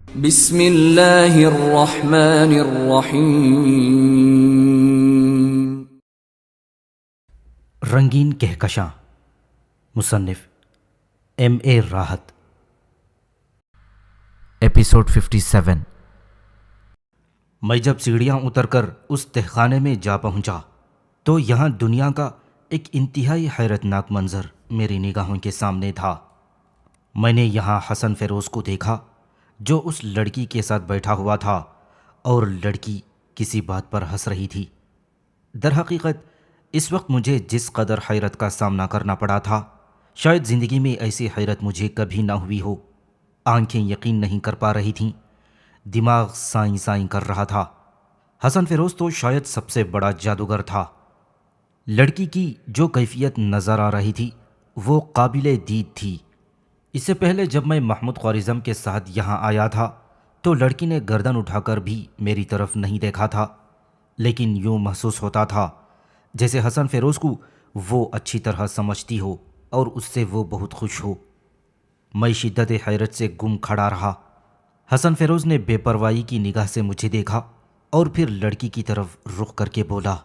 بسم اللہ الرحمن الرحیم۔ رنگین کہکشاں، مصنف M.A. راحت۔ ایپیسوڈ 57۔ میں جب سیڑھیاں اتر کر اس تہخانے میں جا پہنچا تو یہاں دنیا کا ایک انتہائی حیرت ناک منظر میری نگاہوں کے سامنے تھا۔ میں نے یہاں حسن فیروز کو دیکھا جو اس لڑکی کے ساتھ بیٹھا ہوا تھا اور لڑکی کسی بات پر ہنس رہی تھی۔ در حقیقت اس وقت مجھے جس قدر حیرت کا سامنا کرنا پڑا تھا، شاید زندگی میں ایسی حیرت مجھے کبھی نہ ہوئی ہو۔ آنکھیں یقین نہیں کر پا رہی تھیں، دماغ سائیں سائیں کر رہا تھا۔ حسن فیروز تو شاید سب سے بڑا جادوگر تھا۔ لڑکی کی جو کیفیت نظر آ رہی تھی وہ قابل دید تھی۔ اس سے پہلے جب میں محمود خوارزم کے ساتھ یہاں آیا تھا تو لڑکی نے گردن اٹھا کر بھی میری طرف نہیں دیکھا تھا، لیکن یوں محسوس ہوتا تھا جیسے حسن فیروز کو وہ اچھی طرح سمجھتی ہو اور اس سے وہ بہت خوش ہو۔ میں شدت حیرت سے گم کھڑا رہا۔ حسن فیروز نے بے پرواہی کی نگاہ سے مجھے دیکھا اور پھر لڑکی کی طرف رخ کر کے بولا،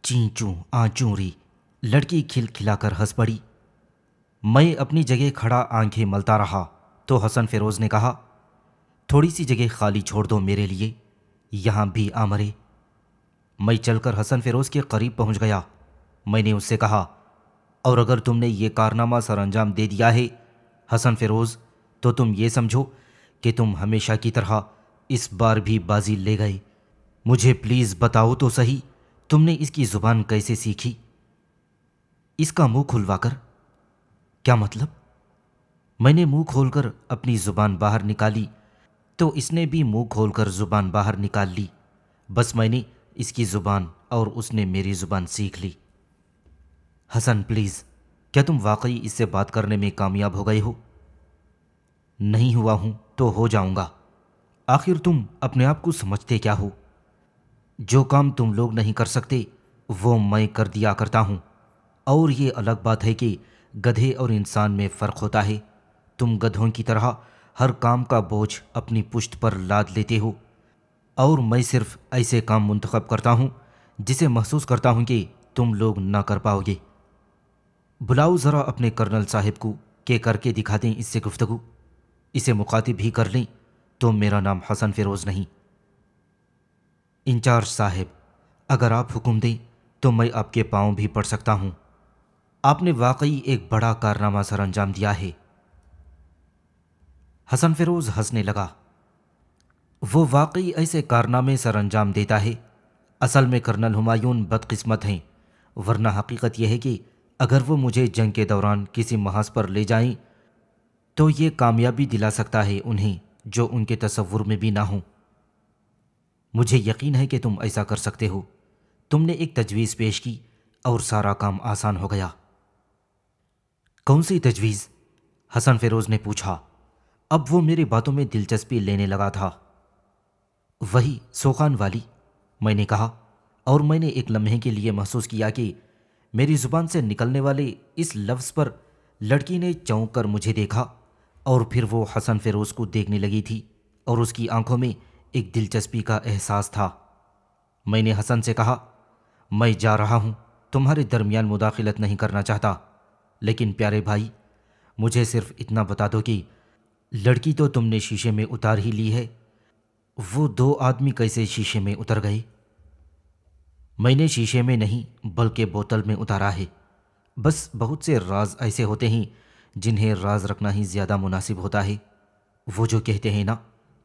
چین چوں آ چوری۔ لڑکی کھل کھلا کر ہنس پڑی۔ میں اپنی جگہ کھڑا آنکھیں ملتا رہا تو حسن فیروز نے کہا، تھوڑی سی جگہ خالی چھوڑ دو میرے لیے، یہاں بھی آ مرے۔ میں چل کر حسن فیروز کے قریب پہنچ گیا۔ میں نے اس سے کہا، اور اگر تم نے یہ کارنامہ سر انجام دے دیا ہے حسن فیروز، تو تم یہ سمجھو کہ تم ہمیشہ کی طرح اس بار بھی بازی لے گئے۔ مجھے پلیز بتاؤ تو صحیح، تم نے اس کی زبان کیسے سیکھی؟ اس کا منہ کھلوا کر؟ کیا مطلب؟ میں نے منہ کھول کر اپنی زبان باہر نکالی تو اس نے بھی منہ کھول کر زبان باہر نکال لی۔ بس میں نے اس کی زبان اور اس نے میری زبان سیکھ لی۔ حسن پلیز، کیا تم واقعی اس سے بات کرنے میں کامیاب ہو گئے ہو؟ نہیں ہوا ہوں تو ہو جاؤں گا۔ آخر تم اپنے آپ کو سمجھتے کیا ہو؟ جو کام تم لوگ نہیں کر سکتے وہ میں کر دیا کرتا ہوں، اور یہ الگ بات ہے کہ گدھے اور انسان میں فرق ہوتا ہے۔ تم گدھوں کی طرح ہر کام کا بوجھ اپنی پشت پر لاد لیتے ہو، اور میں صرف ایسے کام منتخب کرتا ہوں جسے محسوس کرتا ہوں کہ تم لوگ نہ کر پاؤ گے۔ بلاؤ ذرا اپنے کرنل صاحب کو کہ کر کے دکھا دیں اس سے گفتگو۔ اسے مخاطب ہی کر لیں تو میرا نام حسن فیروز نہیں۔ انچارج صاحب، اگر آپ حکم دیں تو میں آپ کے پاؤں بھی پڑ سکتا ہوں۔ آپ نے واقعی ایک بڑا کارنامہ سر انجام دیا ہے۔ حسن فیروز ہنسنے لگا۔ وہ واقعی ایسے کارنامے سر انجام دیتا ہے۔ اصل میں کرنل ہمایون بدقسمت ہیں، ورنہ حقیقت یہ ہے کہ اگر وہ مجھے جنگ کے دوران کسی محاذ پر لے جائیں تو یہ کامیابی دلا سکتا ہے انہیں جو ان کے تصور میں بھی نہ ہوں۔ مجھے یقین ہے کہ تم ایسا کر سکتے ہو۔ تم نے ایک تجویز پیش کی اور سارا کام آسان ہو گیا۔ کون سی تجویز؟ حسن فیروز نے پوچھا۔ اب وہ میری باتوں میں دلچسپی لینے لگا تھا۔ وہی سوخان والی، میں نے کہا، اور میں نے ایک لمحے کے لیے محسوس کیا کہ میری زبان سے نکلنے والے اس لفظ پر لڑکی نے چونک کر مجھے دیکھا، اور پھر وہ حسن فیروز کو دیکھنے لگی تھی اور اس کی آنکھوں میں ایک دلچسپی کا احساس تھا۔ میں نے حسن سے کہا، میں جا رہا ہوں، تمہارے درمیان مداخلت نہیں کرنا چاہتا، لیکن پیارے بھائی، مجھے صرف اتنا بتا دو کہ لڑکی تو تم نے شیشے میں اتار ہی لی ہے، وہ دو آدمی کیسے شیشے میں اتر گئے؟ میں نے شیشے میں نہیں بلکہ بوتل میں اتارا ہے۔ بس بہت سے راز ایسے ہوتے ہیں جنہیں راز رکھنا ہی زیادہ مناسب ہوتا ہے۔ وہ جو کہتے ہیں نا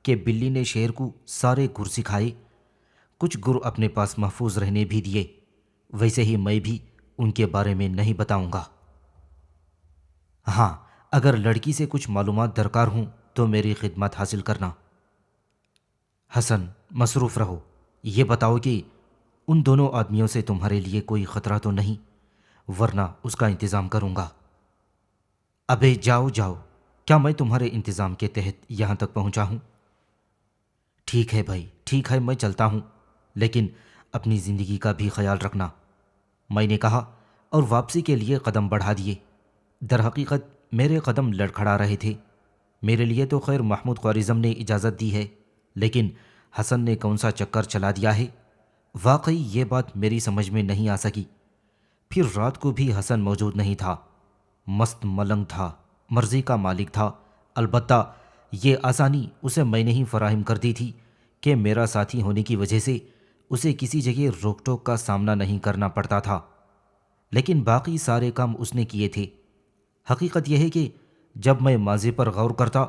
کہ بلی نے شیر کو سارے گر سکھائے، کچھ گر اپنے پاس محفوظ رہنے بھی دیے، ویسے ہی میں بھی ان کے بارے میں نہیں بتاؤں گا۔ ہاں، اگر لڑکی سے کچھ معلومات درکار ہوں تو میری خدمت حاصل کرنا۔ حسن، مصروف رہو، یہ بتاؤ کہ ان دونوں آدمیوں سے تمہارے لیے کوئی خطرہ تو نہیں، ورنہ اس کا انتظام کروں گا۔ ابے جاؤ جاؤ، کیا میں تمہارے انتظام کے تحت یہاں تک پہنچا ہوں؟ ٹھیک ہے بھائی، ٹھیک ہے، میں چلتا ہوں، لیکن اپنی زندگی کا بھی خیال رکھنا، میں نے کہا، اور واپسی کے لیے قدم بڑھا دیے۔ در حقیقت میرے قدم لڑکھڑا رہے تھے۔ میرے لیے تو خیر محمود خوارزم نے اجازت دی ہے، لیکن حسن نے کون سا چکر چلا دیا ہے؟ واقعی یہ بات میری سمجھ میں نہیں آ سکی۔ پھر رات کو بھی حسن موجود نہیں تھا، مست ملنگ تھا، مرضی کا مالک تھا۔ البتہ یہ آسانی اسے میں نے ہی فراہم کر دی تھی کہ میرا ساتھی ہونے کی وجہ سے اسے کسی جگہ روک ٹوک کا سامنا نہیں کرنا پڑتا تھا، لیکن باقی سارے کام اس نے کیے تھے۔ حقیقت یہ ہے کہ جب میں ماضی پر غور کرتا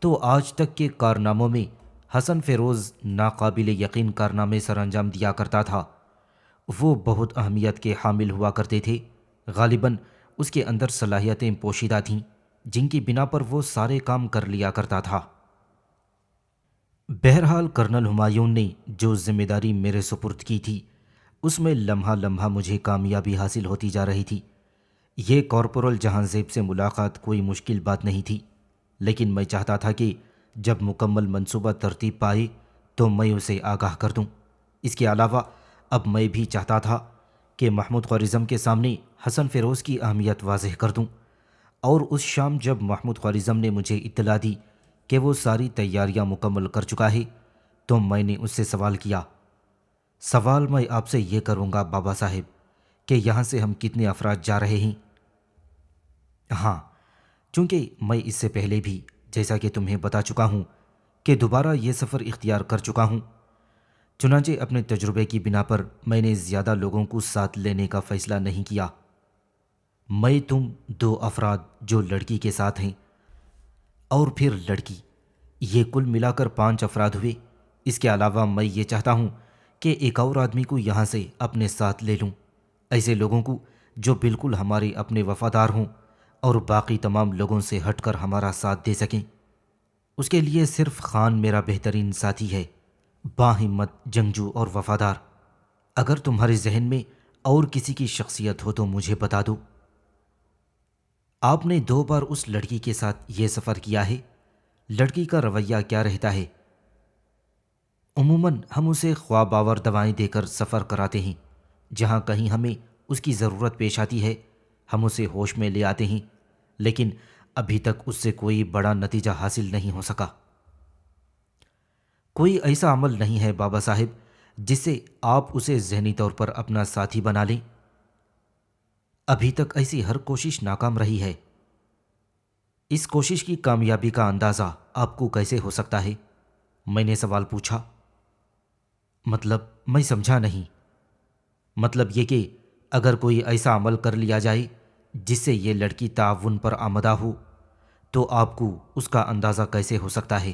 تو آج تک کے کارناموں میں حسن فیروز ناقابل یقین کارنامے سر انجام دیا کرتا تھا۔ وہ بہت اہمیت کے حامل ہوا کرتے تھے، غالباً اس کے اندر صلاحیتیں پوشیدہ تھیں جن کی بنا پر وہ سارے کام کر لیا کرتا تھا۔ بہرحال کرنل ہمایوں نے جو ذمہ داری میرے سپرد کی تھی اس میں لمحہ لمحہ مجھے کامیابی حاصل ہوتی جا رہی تھی۔ یہ کارپورل جہاں زیب سے ملاقات کوئی مشکل بات نہیں تھی، لیکن میں چاہتا تھا کہ جب مکمل منصوبہ ترتیب پائے تو میں اسے آگاہ کر دوں۔ اس کے علاوہ اب میں بھی چاہتا تھا کہ محمود خوارزم کے سامنے حسن فیروز کی اہمیت واضح کر دوں۔ اور اس شام جب محمود خوارزم نے مجھے اطلاع دی کہ وہ ساری تیاریاں مکمل کر چکا ہے تو میں نے اس سے سوال کیا۔ سوال میں آپ سے یہ کروں گا بابا صاحب کہ یہاں سے ہم کتنے افراد جا رہے ہیں؟ ہاں، چونکہ میں اس سے پہلے بھی جیسا کہ تمہیں بتا چکا ہوں کہ دوبارہ یہ سفر اختیار کر چکا ہوں، چنانچہ اپنے تجربے کی بنا پر میں نے زیادہ لوگوں کو ساتھ لینے کا فیصلہ نہیں کیا۔ میں، تم، 2 افراد جو لڑکی کے ساتھ ہیں، اور پھر لڑکی، یہ کل ملا کر 5 افراد ہوئے۔ اس کے علاوہ میں یہ چاہتا ہوں کہ ایک اور آدمی کو یہاں سے اپنے ساتھ لے لوں، ایسے لوگوں کو جو بالکل ہمارے اپنے وفادار ہوں اور باقی تمام لوگوں سے ہٹ کر ہمارا ساتھ دے سکیں۔ اس کے لیے صرف خان میرا بہترین ساتھی ہے، باہمت، جنگجو اور وفادار۔ اگر تمہارے ذہن میں اور کسی کی شخصیت ہو تو مجھے بتا دو۔ آپ نے 2 بار اس لڑکی کے ساتھ یہ سفر کیا ہے، لڑکی کا رویہ کیا رہتا ہے؟ عموماً ہم اسے خواب آور دوائیں دے کر سفر کراتے ہیں، جہاں کہیں ہمیں اس کی ضرورت پیش آتی ہے ہم اسے ہوش میں لے آتے ہیں، لیکن ابھی تک اس سے کوئی بڑا نتیجہ حاصل نہیں ہو سکا۔ کوئی ایسا عمل نہیں ہے بابا صاحب جس سے آپ اسے ذہنی طور پر اپنا ساتھی بنا لیں؟ ابھی تک ایسی ہر کوشش ناکام رہی ہے۔ اس کوشش کی کامیابی کا اندازہ آپ کو کیسے ہو سکتا ہے؟ میں نے سوال پوچھا۔ مطلب میں سمجھا نہیں۔ مطلب یہ کہ اگر کوئی ایسا عمل کر لیا جائے جس سے یہ لڑکی تعاون پر آمدہ ہو تو آپ کو اس کا اندازہ کیسے ہو سکتا ہے؟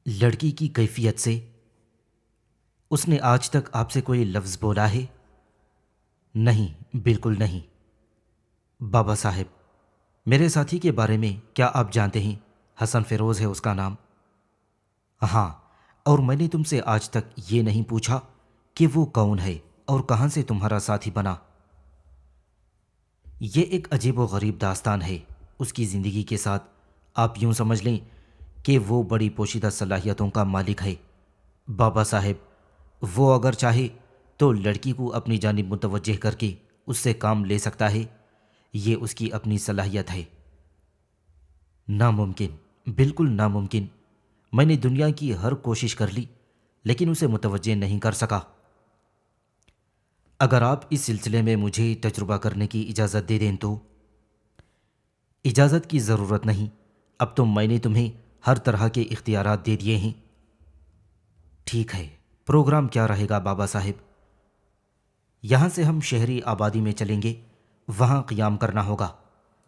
لڑکی کی کیفیت سے؟ اس نے آج تک آپ سے کوئی لفظ بولا ہے؟ نہیں، بالکل نہیں۔ بابا صاحب، میرے ساتھی کے بارے میں کیا آپ جانتے ہیں؟ حسن فیروز ہے اس کا نام۔ ہاں، اور میں نے تم سے آج تک یہ نہیں پوچھا کہ وہ کون ہے اور کہاں سے تمہارا ساتھی بنا۔ یہ ایک عجیب و غریب داستان ہے اس کی زندگی کے ساتھ۔ آپ یوں سمجھ لیں کہ وہ بڑی پوشیدہ صلاحیتوں کا مالک ہے۔ بابا صاحب، وہ اگر چاہے تو لڑکی کو اپنی جانب متوجہ کر کے اس سے کام لے سکتا ہے، یہ اس کی اپنی صلاحیت ہے۔ ناممکن، بالکل ناممکن۔ میں نے دنیا کی ہر کوشش کر لی لیکن اسے متوجہ نہیں کر سکا۔ اگر آپ اس سلسلے میں مجھے تجربہ کرنے کی اجازت دے دیں تو؟ اجازت کی ضرورت نہیں، اب تو میں نے تمہیں ہر طرح کے اختیارات دے دیے ہیں۔ ٹھیک ہے، پروگرام کیا رہے گا بابا صاحب؟ یہاں سے ہم شہری آبادی میں چلیں گے، وہاں قیام کرنا ہوگا۔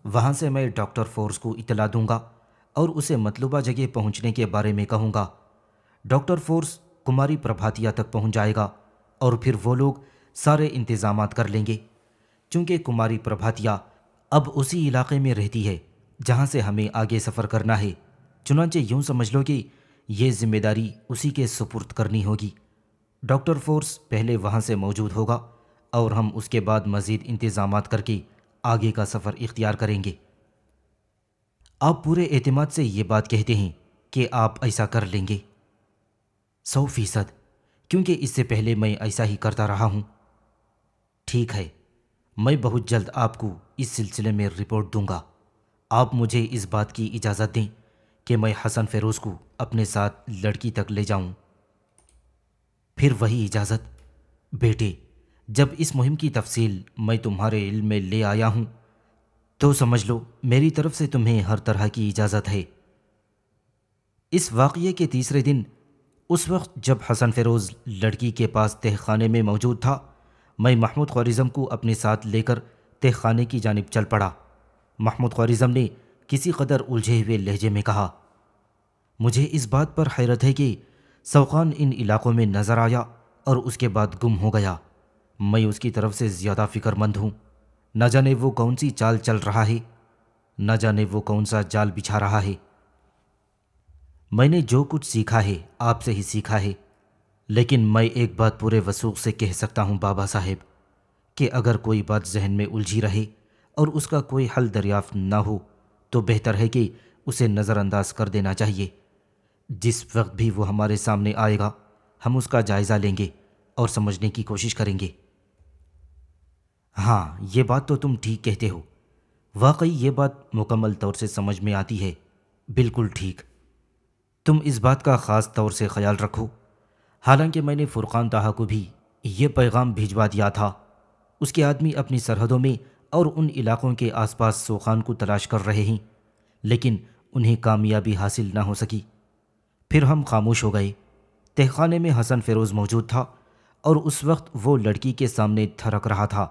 وہاں سے میں ڈاکٹر فورس کو اطلاع دوں گا اور اسے مطلوبہ جگہ پہنچنے کے بارے میں کہوں گا۔ ڈاکٹر فورس کماری پربھاتیا تک پہنچ جائے گا اور پھر وہ لوگ سارے انتظامات کر لیں گے۔ چونکہ کماری پربھاتیا اب اسی علاقے میں رہتی ہے جہاں سے ہمیں آگے سفر کرنا ہے، چنانچہ یوں سمجھ لو کہ یہ ذمہ داری اسی کے سپرد کرنی ہوگی۔ ڈاکٹر فورس پہلے وہاں سے موجود ہوگا اور ہم اس کے بعد مزید انتظامات کر کے آگے کا سفر اختیار کریں گے۔ آپ پورے اعتماد سے یہ بات کہتے ہیں کہ آپ ایسا کر لیں گے؟ 100%، کیونکہ اس سے پہلے میں ایسا ہی کرتا رہا ہوں۔ ٹھیک ہے، میں بہت جلد آپ کو اس سلسلے میں رپورٹ دوں گا۔ آپ مجھے اس بات کی اجازت دیں کہ میں حسن فیروز کو اپنے ساتھ لڑکی تک لے جاؤں۔ پھر وہی اجازت۔ بیٹے، جب اس مہم کی تفصیل میں تمہارے علم میں لے آیا ہوں تو سمجھ لو میری طرف سے تمہیں ہر طرح کی اجازت ہے۔ اس واقعے کے تیسرے دن، اس وقت جب حسن فیروز لڑکی کے پاس تہ خانے میں موجود تھا، میں محمود خوارزم کو اپنے ساتھ لے کر تہ خانے کی جانب چل پڑا۔ محمود خوارزم نے کسی قدر الجھے ہوئے لہجے میں کہا، مجھے اس بات پر حیرت ہے کہ سوقان ان علاقوں میں نظر آیا اور اس کے بعد گم ہو گیا۔ میں اس کی طرف سے زیادہ فکر مند ہوں۔ نہ جانے وہ کون سی چال چل رہا ہے، نہ جانے وہ کون سا جال بچھا رہا ہے۔ میں نے جو کچھ سیکھا ہے آپ سے ہی سیکھا ہے، لیکن میں ایک بات پورے وثوق سے کہہ سکتا ہوں بابا صاحب، کہ اگر کوئی بات ذہن میں الجھی رہے اور اس کا کوئی حل دریافت نہ ہو تو بہتر ہے کہ اسے نظر انداز کر دینا چاہیے۔ جس وقت بھی وہ ہمارے سامنے آئے گا ہم اس کا جائزہ لیں گے اور سمجھنے کی کوشش کریں گے۔ ہاں، یہ بات تو تم ٹھیک کہتے ہو، واقعی یہ بات مکمل طور سے سمجھ میں آتی ہے، بالکل ٹھیک۔ تم اس بات کا خاص طور سے خیال رکھو۔ حالانکہ میں نے فرقان طاہا کو بھی یہ پیغام بھجوا دیا تھا، اس کے آدمی اپنی سرحدوں میں اور ان علاقوں کے آس پاس سوخان کو تلاش کر رہے ہیں، لیکن انہیں کامیابی حاصل نہ ہو سکی۔ پھر ہم خاموش ہو گئے۔ تہ خانے میں حسن فیروز موجود تھا اور اس وقت وہ لڑکی کے سامنے تھرک رہا تھا۔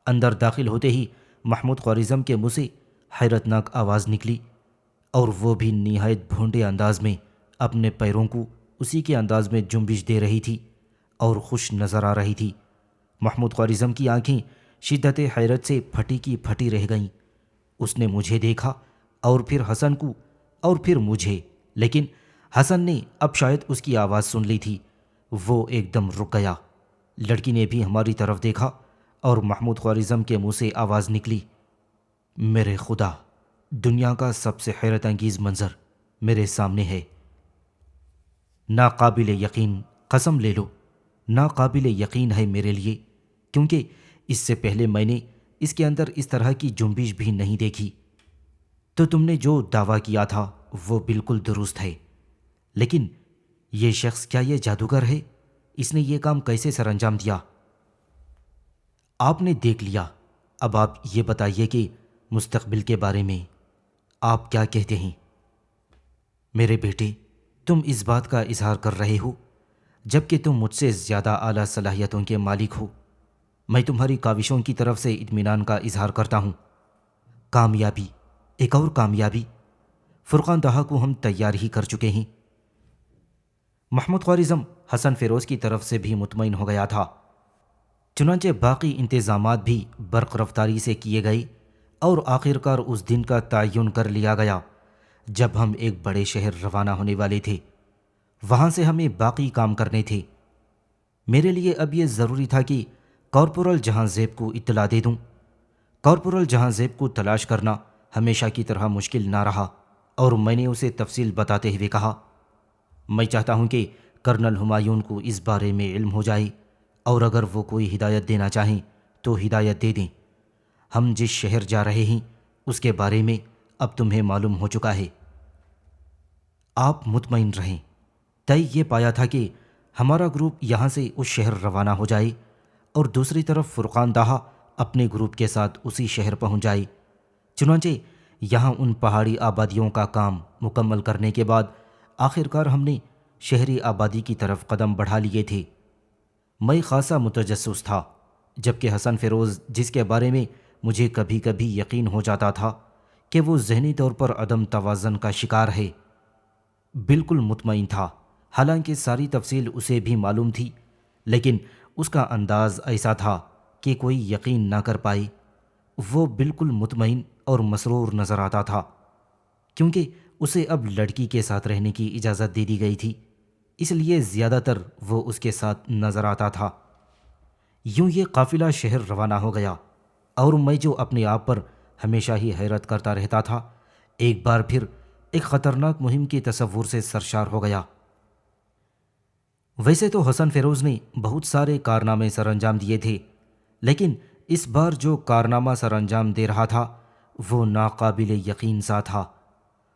اندر داخل ہوتے ہی محمود خوارزم کے منہ سے حیرتناک آواز نکلی، اور وہ بھی نہایت بھونڈے انداز میں اپنے پیروں کو اسی کے انداز میں جنبش دے رہی تھی اور خوش نظر آ رہی تھی۔ محمود خوارزم کی آنکھیں شدت حیرت سے پھٹی کی پھٹی رہ گئیں۔ اس نے مجھے دیکھا اور پھر حسن کو اور پھر مجھے، لیکن حسن نے اب شاید اس کی آواز سن لی تھی۔ وہ ایک دم رک گیا۔ لڑکی نے بھی ہماری طرف دیکھا اور محمود خوارزم کے منہ سے آواز نکلی، میرے خدا، دنیا کا سب سے حیرت انگیز منظر میرے سامنے ہے۔ ناقابل یقین، قسم لے لو، ناقابل یقین ہے میرے لیے، کیونکہ اس سے پہلے میں نے اس کے اندر اس طرح کی جنبش بھی نہیں دیکھی۔ تو تم نے جو دعویٰ کیا تھا وہ بالکل درست ہے، لیکن یہ شخص کیا یہ جادوگر ہے؟ اس نے یہ کام کیسے سر انجام دیا؟ آپ نے دیکھ لیا، اب آپ یہ بتائیے کہ مستقبل کے بارے میں آپ کیا کہتے ہیں؟ میرے بیٹے، تم اس بات کا اظہار کر رہے ہو جبکہ تم مجھ سے زیادہ اعلیٰ صلاحیتوں کے مالک ہو۔ میں تمہاری کاوشوں کی طرف سے اطمینان کا اظہار کرتا ہوں۔ کامیابی، ایک اور کامیابی، فرقان طاہا کو ہم تیار ہی کر چکے ہیں۔ محمود خوارزم حسن فیروز کی طرف سے بھی مطمئن ہو گیا تھا۔ چنانچہ باقی انتظامات بھی برق رفتاری سے کیے گئے اور آخرکار اس دن کا تعین کر لیا گیا جب ہم ایک بڑے شہر روانہ ہونے والے تھے۔ وہاں سے ہمیں باقی کام کرنے تھے۔ میرے لیے اب یہ ضروری تھا کہ کارپورل جہاں زیب کو اطلاع دے دوں۔ کارپورل جہاں زیب کو تلاش کرنا ہمیشہ کی طرح مشکل نہ رہا، اور میں نے اسے تفصیل بتاتے ہوئے کہا، میں چاہتا ہوں کہ کرنل ہمایون کو اس بارے میں علم ہو جائے، اور اگر وہ کوئی ہدایت دینا چاہیں تو ہدایت دے دیں۔ ہم جس شہر جا رہے ہیں اس کے بارے میں اب تمہیں معلوم ہو چکا ہے۔ آپ مطمئن رہیں۔ طے یہ پایا تھا کہ ہمارا گروپ یہاں سے اس شہر روانہ ہو جائے اور دوسری طرف فرقان طاہا اپنے گروپ کے ساتھ اسی شہر پہنچ جائے۔ چنانچہ یہاں ان پہاڑی آبادیوں کا کام مکمل کرنے کے بعد آخرکار ہم نے شہری آبادی کی طرف قدم بڑھا لیے تھے۔ میں خاصا متجسس تھا، جبکہ حسن فیروز، جس کے بارے میں مجھے کبھی کبھی یقین ہو جاتا تھا کہ وہ ذہنی طور پر عدم توازن کا شکار ہے، بالکل مطمئن تھا۔ حالانکہ ساری تفصیل اسے بھی معلوم تھی، لیکن اس کا انداز ایسا تھا کہ کوئی یقین نہ کر پائے۔ وہ بالکل مطمئن اور مسرور نظر آتا تھا، کیونکہ اسے اب لڑکی کے ساتھ رہنے کی اجازت دے دی گئی تھی، اس لیے زیادہ تر وہ اس کے ساتھ نظر آتا تھا۔ یوں یہ قافلہ شہر روانہ ہو گیا، اور میں جو اپنے آپ پر ہمیشہ ہی حیرت کرتا رہتا تھا، ایک بار پھر ایک خطرناک مہم کے تصور سے سرشار ہو گیا۔ ویسے تو حسن فیروز نے بہت سارے کارنامے سر انجام دیے تھے، لیکن اس بار جو کارنامہ سر انجام دے رہا تھا وہ ناقابل یقین سا تھا۔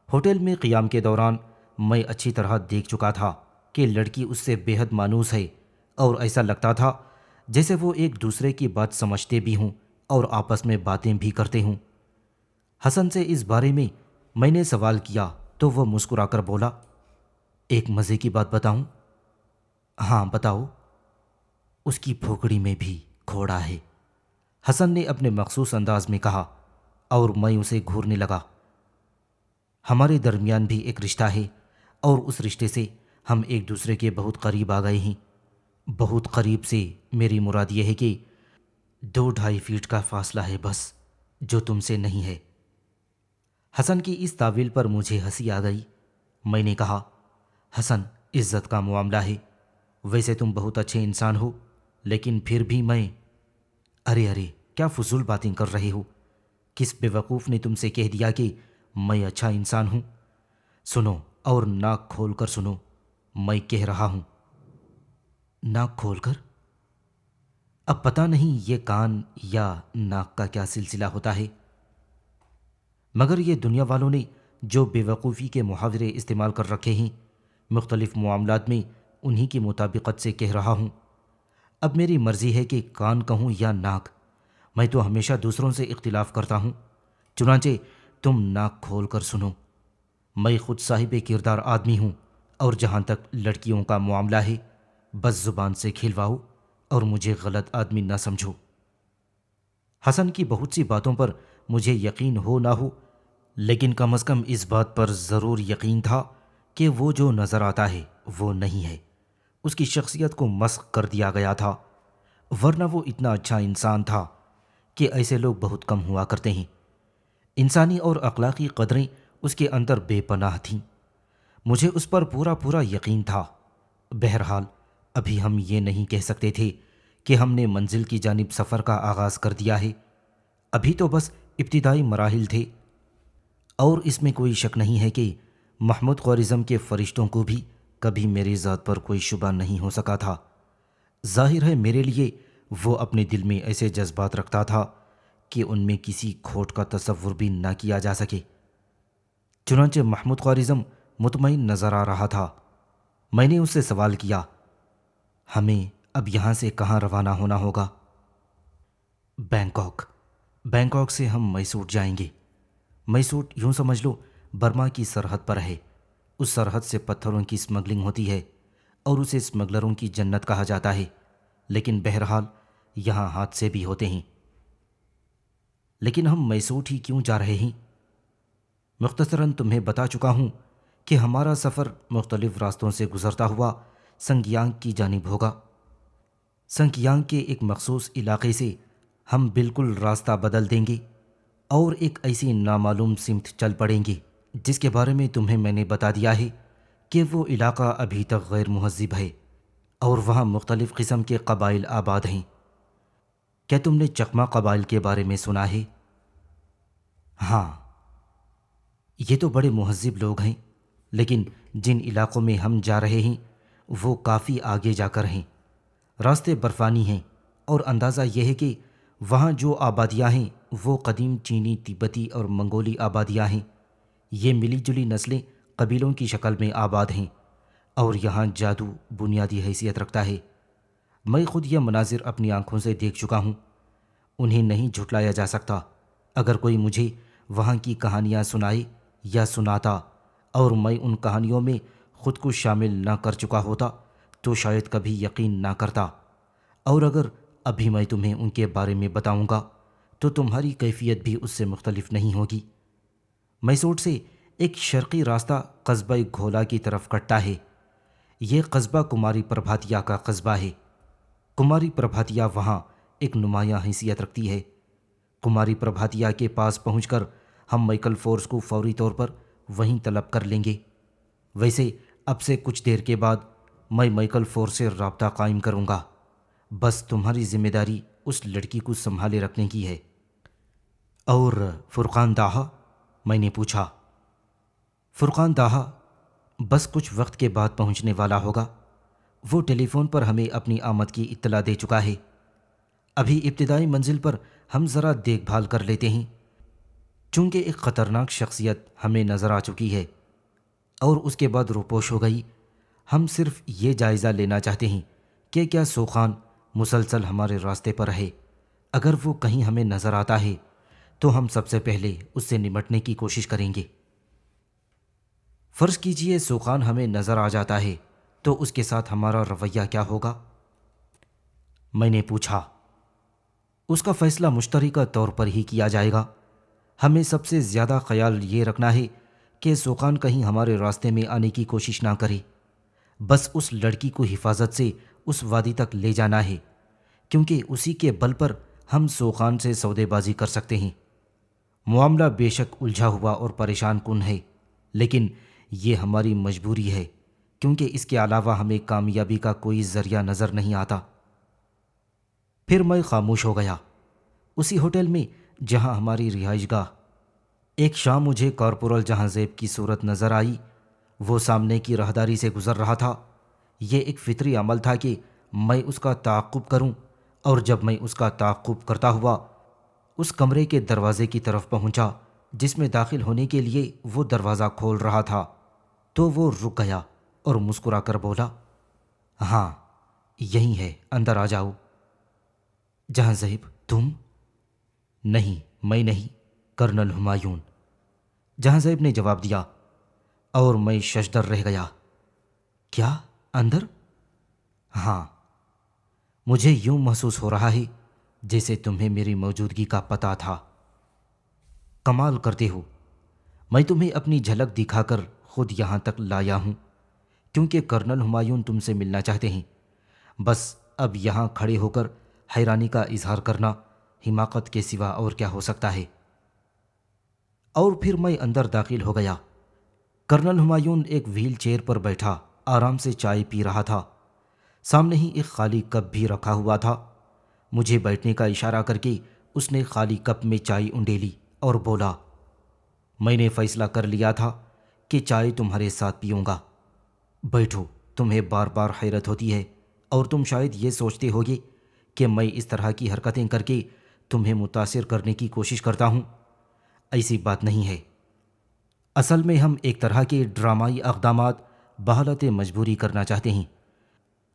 ہوٹل میں قیام کے دوران میں اچھی طرح دیکھ چکا تھا کہ لڑکی اس سے بے حد مانوس ہے، اور ایسا لگتا تھا جیسے وہ ایک دوسرے کی بات سمجھتے بھی ہوں اور آپس میں باتیں بھی کرتے ہوں۔ حسن سے اس بارے میں نے سوال کیا تو وہ مسکرا کر بولا، ایک مزے کی بات بتاؤں؟ ہاں بتاؤ۔ اس کی پھوکڑی میں بھی کھوڑا ہے، حسن نے اپنے مخصوص انداز میں کہا، اور میں اسے گھورنے لگا۔ ہمارے درمیان بھی ایک رشتہ ہے، اور اس رشتے سے ہم ایک دوسرے کے بہت قریب آ گئے ہیں۔ بہت قریب سے میری مراد یہ ہے کہ 2-2.5 فیٹ کا فاصلہ ہے بس، جو تم سے نہیں ہے۔ حسن کی اس تعویل پر مجھے ہنسی آ گئی۔ میں نے کہا، حسن، عزت کا معاملہ ہے، ویسے تم بہت اچھے انسان ہو، لیکن پھر بھی میں… ارے کیا فضول باتیں کر رہے ہو؟ کس بیوقوف نے تم سے کہہ دیا کہ میں اچھا انسان ہوں؟ سنو اور ناک کھول کر سنو، میں کہہ رہا ہوں۔ ناک کھول کر؟ اب پتہ نہیں یہ کان یا ناک کا کیا سلسلہ ہوتا ہے، مگر یہ دنیا والوں نے جو بے وقوفی کے محاورے استعمال کر رکھے ہیں، مختلف معاملات میں انہی کی مطابقت سے کہہ رہا ہوں۔ اب میری مرضی ہے کہ کان کہوں یا ناک، میں تو ہمیشہ دوسروں سے اختلاف کرتا ہوں، چنانچہ تم ناک کھول کر سنو۔ میں خود صاحب کردار آدمی ہوں، اور جہاں تک لڑکیوں کا معاملہ ہے، بس زبان سے کھلواؤ اور مجھے غلط آدمی نہ سمجھو۔ حسن کی بہت سی باتوں پر مجھے یقین ہو نہ ہو، لیکن کم از کم اس بات پر ضرور یقین تھا کہ وہ جو نظر آتا ہے وہ نہیں ہے۔ اس کی شخصیت کو مسخ کر دیا گیا تھا، ورنہ وہ اتنا اچھا انسان تھا کہ ایسے لوگ بہت کم ہوا کرتے ہیں۔ انسانی اور اخلاقی قدریں اس کے اندر بے پناہ تھیں۔ مجھے اس پر پورا یقین تھا۔ بہرحال ابھی ہم یہ نہیں کہہ سکتے تھے کہ ہم نے منزل کی جانب سفر کا آغاز کر دیا ہے، ابھی تو بس ابتدائی مراحل تھے، اور اس میں کوئی شک نہیں ہے کہ محمود خوارزم کے فرشتوں کو بھی کبھی میری ذات پر کوئی شبہ نہیں ہو سکا تھا۔ ظاہر ہے میرے لیے وہ اپنے دل میں ایسے جذبات رکھتا تھا کہ ان میں کسی کھوٹ کا تصور بھی نہ کیا جا سکے۔ چنانچہ محمود خوارزم مطمئن نظر آ رہا تھا۔ میں نے اس سے سوال کیا، ہمیں اب یہاں سے کہاں روانہ ہونا ہوگا؟ بینکاک سے ہم میسوٹ جائیں گے۔ میسوٹ یوں سمجھ لو برما کی سرحد پر ہے۔ اس سرحد سے پتھروں کی اسمگلنگ ہوتی ہے، اور اسے اسمگلروں کی جنت کہا جاتا ہے، لیکن بہرحال یہاں حادثے بھی ہوتے ہیں۔ لیکن ہم میسوٹ ہی کیوں جا رہے ہیں؟ مختصراً تمہیں بتا چکا ہوں کہ ہمارا سفر مختلف راستوں سے گزرتا ہوا سنگیانگ کی جانب ہوگا۔ سنگیانگ کے ایک مخصوص علاقے سے ہم بالکل راستہ بدل دیں گے اور ایک ایسی نامعلوم سمت چل پڑیں گے جس کے بارے میں تمہیں میں نے بتا دیا ہے کہ وہ علاقہ ابھی تک غیر مہذب ہے، اور وہاں مختلف قسم کے قبائل آباد ہیں۔ کیا تم نے چکما قبائل کے بارے میں سنا ہے؟ ہاں، یہ تو بڑے مہذب لوگ ہیں، لیکن جن علاقوں میں ہم جا رہے ہیں وہ کافی آگے جا کر ہیں۔ راستے برفانی ہیں، اور اندازہ یہ ہے کہ وہاں جو آبادیاں ہیں وہ قدیم چینی، تبتی اور منگولی آبادیاں ہیں۔ یہ ملی جلی نسلیں قبیلوں کی شکل میں آباد ہیں، اور یہاں جادو بنیادی حیثیت رکھتا ہے۔ میں خود یہ مناظر اپنی آنکھوں سے دیکھ چکا ہوں، انہیں نہیں جھٹلایا جا سکتا۔ اگر کوئی مجھے وہاں کی کہانیاں سنائے یا سناتا اور میں ان کہانیوں میں خود کو شامل نہ کر چکا ہوتا تو شاید کبھی یقین نہ کرتا، اور اگر ابھی میں تمہیں ان کے بارے میں بتاؤں گا تو تمہاری کیفیت بھی اس سے مختلف نہیں ہوگی۔ میسوٹ سے ایک شرقی راستہ قصبہ گھولا کی طرف کٹتا ہے۔ یہ قصبہ کماری پربھاتیا کا قصبہ ہے۔ کماری پربھاتیا وہاں ایک نمایاں حیثیت رکھتی ہے۔ کماری پربھاتیا کے پاس پہنچ کر ہم مائیکل فورس کو فوری طور پر وہیں طلب کر لیں گے۔ ویسے اب سے کچھ دیر کے بعد میں مائیکل فورس سے رابطہ قائم کروں گا، بس تمہاری ذمہ داری اس لڑکی کو سنبھالے رکھنے کی ہے۔ اور فرقان داہا؟ میں نے پوچھا۔ فرقان داہا بس کچھ وقت کے بعد پہنچنے والا ہوگا۔ وہ ٹیلی فون پر ہمیں اپنی آمد کی اطلاع دے چکا ہے۔ ابھی ابتدائی منزل پر ہم ذرا دیکھ بھال کر لیتے ہیں۔ چونکہ ایک خطرناک شخصیت ہمیں نظر آ چکی ہے اور اس کے بعد روپوش ہو گئی، ہم صرف یہ جائزہ لینا چاہتے ہیں کہ کیا سوخان مسلسل ہمارے راستے پر ہے۔ اگر وہ کہیں ہمیں نظر آتا ہے تو ہم سب سے پہلے اس سے نمٹنے کی کوشش کریں گے۔ فرض کیجئے سوخان ہمیں نظر آ جاتا ہے تو اس کے ساتھ ہمارا رویہ کیا ہوگا؟ میں نے پوچھا۔ اس کا فیصلہ مشترکہ طور پر ہی کیا جائے گا۔ ہمیں سب سے زیادہ خیال یہ رکھنا ہے کہ سوخان کہیں ہمارے راستے میں آنے کی کوشش نہ کرے، بس اس لڑکی کو حفاظت سے اس وادی تک لے جانا ہے، کیونکہ اسی کے بل پر ہم سوخان سے سودے بازی کر سکتے ہیں۔ معاملہ بے شک الجھا ہوا اور پریشان کن ہے، لیکن یہ ہماری مجبوری ہے، کیونکہ اس کے علاوہ ہمیں کامیابی کا کوئی ذریعہ نظر نہیں آتا۔ پھر میں خاموش ہو گیا۔ اسی ہوٹل میں جہاں ہماری رہائش گاہ، ایک شام مجھے کارپورل جہاں زیب کی صورت نظر آئی۔ وہ سامنے کی راہداری سے گزر رہا تھا۔ یہ ایک فطری عمل تھا کہ میں اس کا تعاقب کروں، اور جب میں اس کا تعاقب کرتا ہوا اس کمرے کے دروازے کی طرف پہنچا جس میں داخل ہونے کے لیے وہ دروازہ کھول رہا تھا، تو وہ رک گیا اور مسکرا کر بولا، ہاں یہی ہے، اندر آ جاؤ۔ جہاں زیب، تم؟ نہیں، میں نہیں، کرنل ہمایون، جہاں زیب نے جواب دیا، اور میں ششدر رہ گیا۔ کیا اندر؟ ہاں، مجھے یوں محسوس ہو رہا ہے جیسے تمہیں میری موجودگی کا پتہ تھا۔ کمال کرتے ہو، میں تمہیں اپنی جھلک دکھا کر خود یہاں تک لایا ہوں، کیونکہ کرنل ہمایون تم سے ملنا چاہتے ہیں۔ بس اب یہاں کھڑے ہو کر حیرانی کا اظہار کرنا حماقت کے سوا اور کیا ہو سکتا ہے؟ اور پھر میں اندر داخل ہو گیا۔ کرنل ہمایون ایک وہیل چیئر پر بیٹھا آرام سے چائے پی رہا تھا۔ سامنے ہی ایک خالی کپ بھی رکھا ہوا تھا۔ مجھے بیٹھنے کا اشارہ کر کے اس نے خالی کپ میں چائے انڈیلی اور بولا، میں نے فیصلہ کر لیا تھا کہ چائے تمہارے ساتھ پیوں گا۔ بیٹھو، تمہیں بار بار حیرت ہوتی ہے اور تم شاید یہ سوچتے ہوگے کہ میں اس طرح کی حرکتیں کر کے تمہیں متاثر کرنے کی کوشش کرتا ہوں۔ ایسی بات نہیں ہے۔ اصل میں ہم ایک طرح کے ڈرامائی اقدامات بحالت مجبوری کرنا چاہتے ہیں،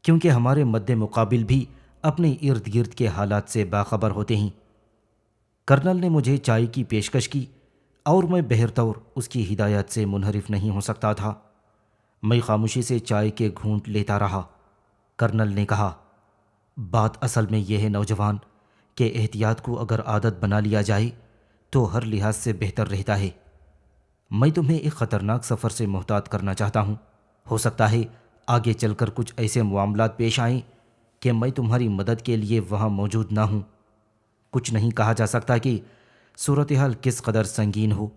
کیونکہ ہمارے مد مقابل بھی اپنے ارد گرد کے حالات سے باخبر ہوتے ہیں۔ کرنل نے مجھے چائے کی پیشکش کی اور میں بہرطور اس کی ہدایت سے منحرف نہیں ہو سکتا تھا۔ میں خاموشی سے چائے کے گھونٹ لیتا رہا۔ کرنل نے کہا، بات اصل میں یہ ہے نوجوان کہ احتیاط کو اگر عادت بنا لیا جائے تو ہر لحاظ سے بہتر رہتا ہے۔ میں تمہیں ایک خطرناک سفر سے محتاط کرنا چاہتا ہوں۔ ہو سکتا ہے آگے چل کر کچھ ایسے معاملات پیش آئیں کہ میں تمہاری مدد کے لیے وہاں موجود نہ ہوں۔ کچھ نہیں کہا جا سکتا کہ صورتحال کس قدر سنگین ہو۔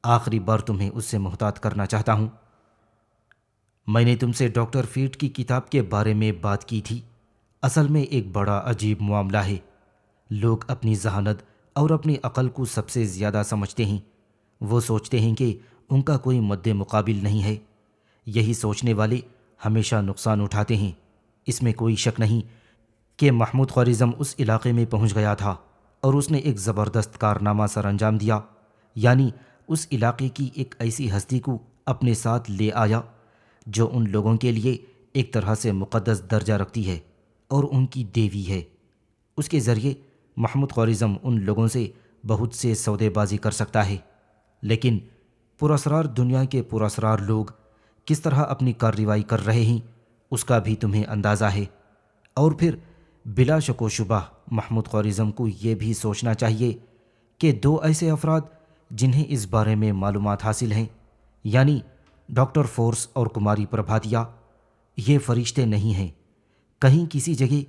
آخری بار تمہیں اس سے محتاط کرنا چاہتا ہوں۔ میں نے تم سے ڈاکٹر فیٹ کی کتاب کے بارے میں بات کی تھی۔ اصل میں ایک بڑا عجیب معاملہ ہے۔ لوگ اپنی ذہانت اور اپنی عقل کو سب سے زیادہ سمجھتے ہیں۔ وہ سوچتے ہیں کہ ان کا کوئی مد مقابل نہیں ہے۔ یہی سوچنے والے ہمیشہ نقصان اٹھاتے ہیں۔ اس میں کوئی شک نہیں کہ محمود خوارزم اس علاقے میں پہنچ گیا تھا اور اس نے ایک زبردست کارنامہ سر انجام دیا، یعنی اس علاقے کی ایک ایسی ہستی کو اپنے ساتھ لے آیا جو ان لوگوں کے لیے ایک طرح سے مقدس درجہ رکھتی ہے اور ان کی دیوی ہے۔ اس کے ذریعے محمود خوارزم ان لوگوں سے بہت سے سودے بازی کر سکتا ہے، لیکن پراسرار دنیا کے پراسرار لوگ کس طرح اپنی کارروائی کر رہے ہیں اس کا بھی تمہیں اندازہ ہے۔ اور پھر بلا شک و شبہ محمود خوارزم کو یہ بھی سوچنا چاہیے کہ دو ایسے افراد جنہیں اس بارے میں معلومات حاصل ہیں، یعنی ڈاکٹر فورس اور کماری پربھاتیا، یہ فرشتے نہیں ہیں۔ کہیں کسی جگہ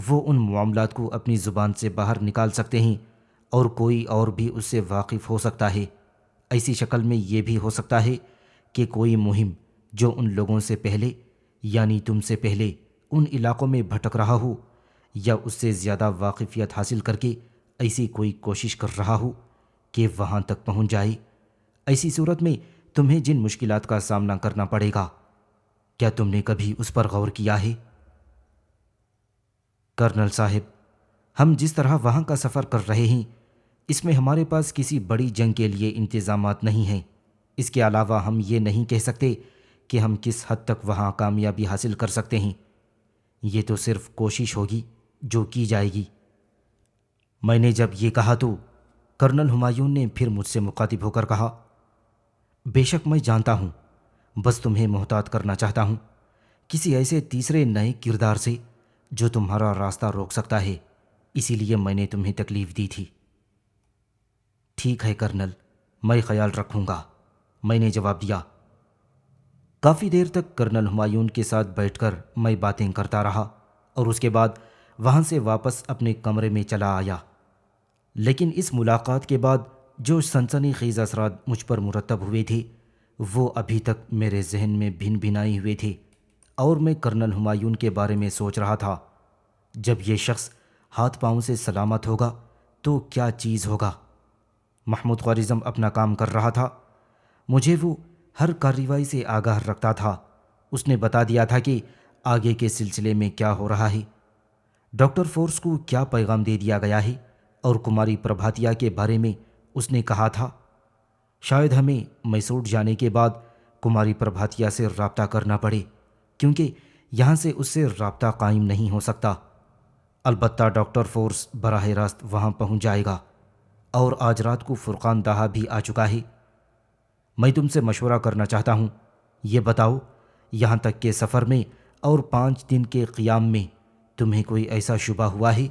وہ ان معاملات کو اپنی زبان سے باہر نکال سکتے ہیں اور کوئی اور بھی اس سے واقف ہو سکتا ہے۔ ایسی شکل میں یہ بھی ہو سکتا ہے کہ کوئی مہم جو ان لوگوں سے پہلے، یعنی تم سے پہلے ان علاقوں میں بھٹک رہا ہو، یا اس سے زیادہ واقفیت حاصل کر کے ایسی کوئی کوشش کر رہا ہو کہ وہاں تک پہنچ جائے۔ ایسی صورت میں تمہیں جن مشکلات کا سامنا کرنا پڑے گا، کیا تم نے کبھی اس پر غور کیا ہے؟ کرنل صاحب، ہم جس طرح وہاں کا سفر کر رہے ہیں اس میں ہمارے پاس کسی بڑی جنگ کے لیے انتظامات نہیں ہیں۔ اس کے علاوہ ہم یہ نہیں کہہ سکتے کہ ہم کس حد تک وہاں کامیابی حاصل کر سکتے ہیں۔ یہ تو صرف کوشش ہوگی جو کی جائے گی۔ میں نے جب یہ کہا تو کرنل ہمایون نے پھر مجھ سے مخاطب ہو کر کہا، بے شک میں جانتا ہوں، بس تمہیں محتاط کرنا چاہتا ہوں کسی ایسے تیسرے نئے کردار سے جو تمہارا راستہ روک سکتا ہے، اسی لیے میں نے تمہیں تکلیف دی تھی۔ ٹھیک ہے کرنل، میں خیال رکھوں گا، میں نے جواب دیا۔ کافی دیر تک کرنل ہمایون کے ساتھ بیٹھ کر میں باتیں کرتا رہا اور اس کے بعد وہاں سے واپس اپنے کمرے میں چلا آیا۔ لیکن اس ملاقات کے بعد جو سنسنی خیز اثرات مجھ پر مرتب ہوئے تھے وہ ابھی تک میرے ذہن میں بھن بھنائے ہوئے تھے، اور میں کرنل ہمایون کے بارے میں سوچ رہا تھا، جب یہ شخص ہاتھ پاؤں سے سلامت ہوگا تو کیا چیز ہوگا۔ محمود خوارزم اپنا کام کر رہا تھا، مجھے وہ ہر کارروائی سے آگاہ رکھتا تھا۔ اس نے بتا دیا تھا کہ آگے کے سلسلے میں کیا ہو رہا ہے، ڈاکٹر فورس کو کیا پیغام دے دیا گیا ہے، اور کماری پربھاتیا کے بارے میں اس نے کہا تھا شاید ہمیں میسور جانے کے بعد کماری پربھاتیا سے رابطہ کرنا پڑے، کیونکہ یہاں سے اس سے رابطہ قائم نہیں ہو سکتا۔ البتہ ڈاکٹر فورس براہ راست وہاں پہنچ جائے گا، اور آج رات کو فرقان دہا بھی آ چکا ہے۔ میں تم سے مشورہ کرنا چاہتا ہوں، یہ بتاؤ یہاں تک کہ سفر میں اور 5 دن کے قیام میں تمہیں کوئی ایسا شبہ ہوا ہے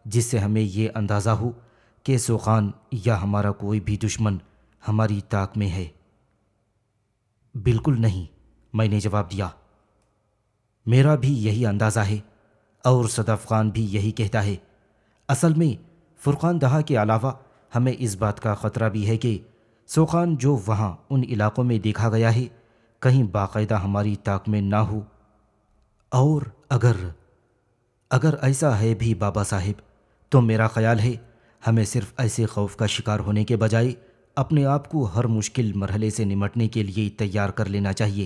جس سے ہمیں یہ اندازہ ہو کہ سوخان یا ہمارا کوئی بھی دشمن ہماری طاق میں ہے؟ بالکل نہیں، میں نے جواب دیا۔ میرا بھی یہی اندازہ ہے، اور صدف خان بھی یہی کہتا ہے۔ اصل میں فرقان دہا کے علاوہ ہمیں اس بات کا خطرہ بھی ہے کہ سوخان جو وہاں ان علاقوں میں دیکھا گیا ہے کہیں باقاعدہ ہماری طاق میں نہ ہو، اور اگر ایسا ہے بھی بابا صاحب، تو میرا خیال ہے ہمیں صرف ایسے خوف کا شکار ہونے کے بجائے اپنے آپ کو ہر مشکل مرحلے سے نمٹنے کے لیے تیار کر لینا چاہیے۔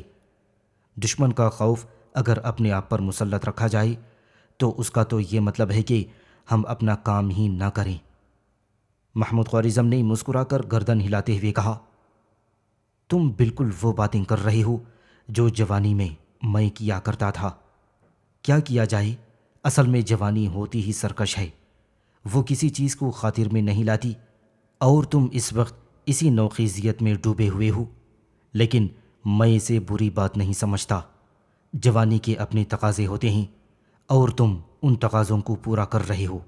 دشمن کا خوف اگر اپنے آپ پر مسلط رکھا جائے تو اس کا تو یہ مطلب ہے کہ ہم اپنا کام ہی نہ کریں۔ محمود خوارزم نے مسکرا کر گردن ہلاتے ہوئے کہا، تم بالکل وہ باتیں کر رہے ہو جو جوانی میں میں کیا کرتا تھا۔ کیا کیا جائے، اصل میں جوانی ہوتی ہی سرکش ہے، وہ کسی چیز کو خاطر میں نہیں لاتی، اور تم اس وقت اسی نوخیزیت میں ڈوبے ہوئے ہو۔ لیکن میں اسے بری بات نہیں سمجھتا، جوانی کے اپنے تقاضے ہوتے ہیں اور تم ان تقاضوں کو پورا کر رہے ہو۔